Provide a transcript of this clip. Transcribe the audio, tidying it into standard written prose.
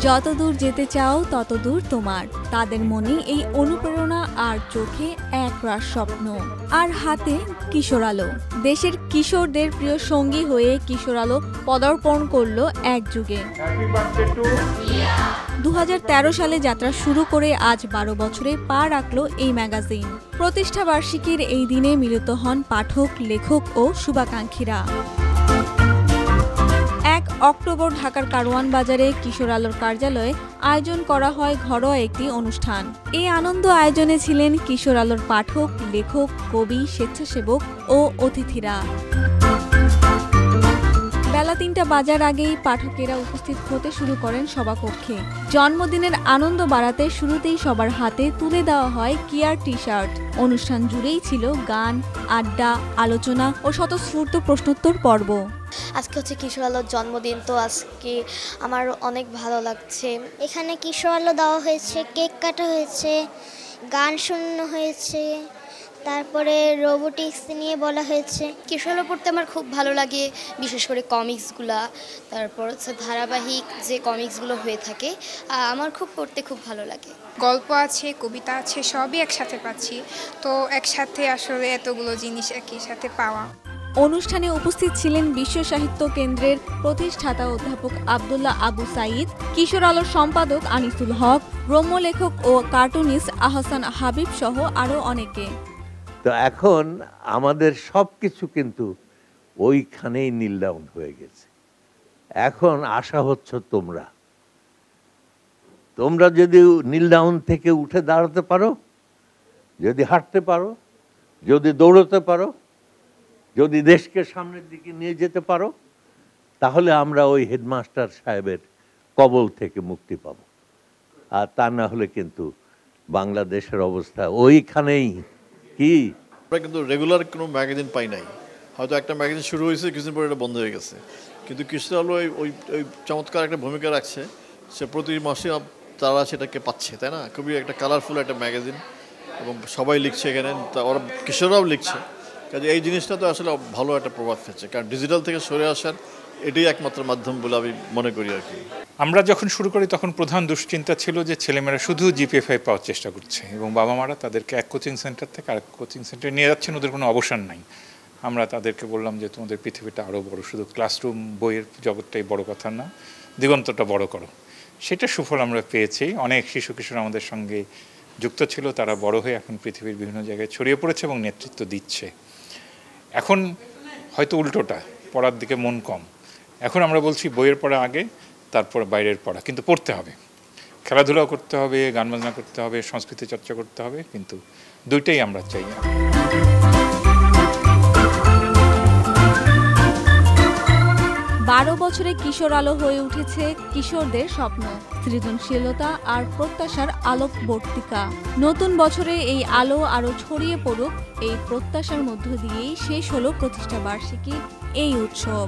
যতদূর যেতে চাও ততদূর তোমার, তাদের মনে এই অনুপ্রেরণা আর চোখে একরাশ স্বপ্ন আর হাতে কিশোর আলো। দেশের কিশোরদের প্রিয় সঙ্গী হয়ে কিশোর আলো পদার্পণ করলো এক যুগে। 2013 সালে যাত্রা শুরু করে আজ 12 বছরে পা রাখল এই ম্যাগাজিন। প্রতিষ্ঠা বার্ষিকীর এই দিনে মিলিত হন পাঠক, লেখক ও শুভাকাঙ্ক্ষীরা। 1 অক্টোবর ঢাকার কারওয়ান বাজারে কিশোর আলোর কার্যালয়ে আয়োজন করা হয় ঘরোয়া একটি অনুষ্ঠান। এই আনন্দ আয়োজনে ছিলেন কিশোর আলোর পাঠক, লেখক, কবি, স্বেচ্ছাসেবক ও অতিথিরা। বেলা 3টা বাজার আগেই পাঠকেরা উপস্থিত হতে শুরু করেন সভাকক্ষে। জন্মদিনের আনন্দ বাড়াতে শুরুতেই সবার হাতে তুলে দেওয়া হয় কিয়ার টি-শার্ট। অনুষ্ঠান জুড়েই ছিল গান, আড্ডা, আলোচনা ও স্বতঃস্ফূর্ত প্রশ্নোত্তর পর্ব। আজকে হচ্ছে কিশোর আলোর জন্মদিন, তো আজকে আমার অনেক ভালো লাগছে। এখানে কিশোর আলো দেওয়া হয়েছে, কেক কাটা হয়েছে, গান শোনানো হয়েছে, তারপরে রোবোটিক্স নিয়ে বলা হয়েছে। কিশোর আলো পড়তে আমার খুব ভালো লাগে, বিশেষ করে কমিক্সগুলা, তারপর হচ্ছে ধারাবাহিক যে কমিক্সগুলো হয়ে থাকে আমার পড়তে খুব ভালো লাগে। গল্প আছে, কবিতা আছে, সবই একসাথে পাচ্ছি, তো একসাথে আসলে এতগুলো জিনিস একই সাথে পাওয়া। অনুষ্ঠানে উপস্থিত ছিলেন বিশ্ব সাহিত্য কেন্দ্রের প্রতিষ্ঠাতা অধ্যাপক আব্দুল্লাহ আবু সাঈদ, কিশোর আলোর সম্পাদক আনিসুল হক, ব্রহ্মলেখক ও কার্টুনিস্ট আহসান হাবিব সহ আরও অনেকে। তো এখন আমাদের সব কিছু কিন্তু ওইখানেই নীল ডাউন হয়ে গেছে। এখন আশা হচ্ছে তোমরা যদি নীল ডাউন থেকে উঠে দাঁড়াতে পারো, যদি হাঁটতে পারো, যদি দৌড়তে পারো, যদি দেশকে সামনের দিকে নিয়ে যেতে পারো, তাহলে আমরা ওই হেডমাস্টার সাহেবের কবল থেকে মুক্তি পাব। আর তা না হলে কিন্তু বাংলাদেশের অবস্থা ওইখানেই। কি আমরা কিন্তু রেগুলার কোনো ম্যাগাজিন পাই নাই, হয়তো একটা ম্যাগাজিন শুরু হয়েছে, কিছুদিন পরে এটা বন্ধ হয়ে গেছে, কিন্তু কিশোর আলো ওই চমৎকার একটা ভূমিকা রাখছে। সে প্রতি মাসে তারা সেটাকে পাচ্ছে, তাই না? খুবই একটা কালারফুল একটা ম্যাগাজিন, এবং সবাই লিখছে এখানে, ওরা কিশোররাও লিখছে। কাজে এই জিনিসটা তো আসলে ভালো একটা প্রভাব ফেলছে, কারণ ডিজিটাল থেকে সরে আসার এটাই একমাত্র মাধ্যম বলে আমি মনে করি আর কি। আমরা যখন শুরু করি তখন প্রধান দুশ্চিন্তা ছিল যে ছেলেমেয়েরা শুধু GPA-5 পাওয়ার চেষ্টা করছে, এবং বাবা মারা তাদেরকে এক কোচিং সেন্টার থেকে আরেক কোচিং সেন্টারে নিয়ে যাচ্ছেন, ওদের কোনো অবসান নাই। আমরা তাদেরকে বললাম যে তোমাদের পৃথিবীটা আরও বড়, শুধু ক্লাসরুম বইয়ের জগৎটাই বড় কথা না, দিগন্তটা বড় করো। সেটা সুফল আমরা পেয়েছি। অনেক শিশু কিশোর আমাদের সঙ্গে যুক্ত ছিল, তারা বড় হয়ে এখন পৃথিবীর বিভিন্ন জায়গায় ছড়িয়ে পড়েছে এবং নেতৃত্ব দিচ্ছে। এখন হয়তো উল্টোটা, পড়ার দিকে মন কম। এখন আমরা বলছি বইয়ের পড়া আগে, তারপর বাইরের পড়া, কিন্তু পড়তে হবে, খেলাধুলাও করতে হবে, গান বাজনা করতে হবে, সংস্কৃতি চর্চা করতে হবে, কিন্তু দুইটাই আমরা চাই। 12 বছরে কিশোর আলো হয়ে উঠেছে কিশোরদের স্বপ্ন, সৃজনশীলতা আর প্রত্যাশার আলোকবর্তিকা। নতুন বছরে এই আলো আরও ছড়িয়ে পড়ুক, এই প্রত্যাশার মধ্য দিয়েই শেষ হলো প্রতিষ্ঠা বার্ষিকী এই উৎসব।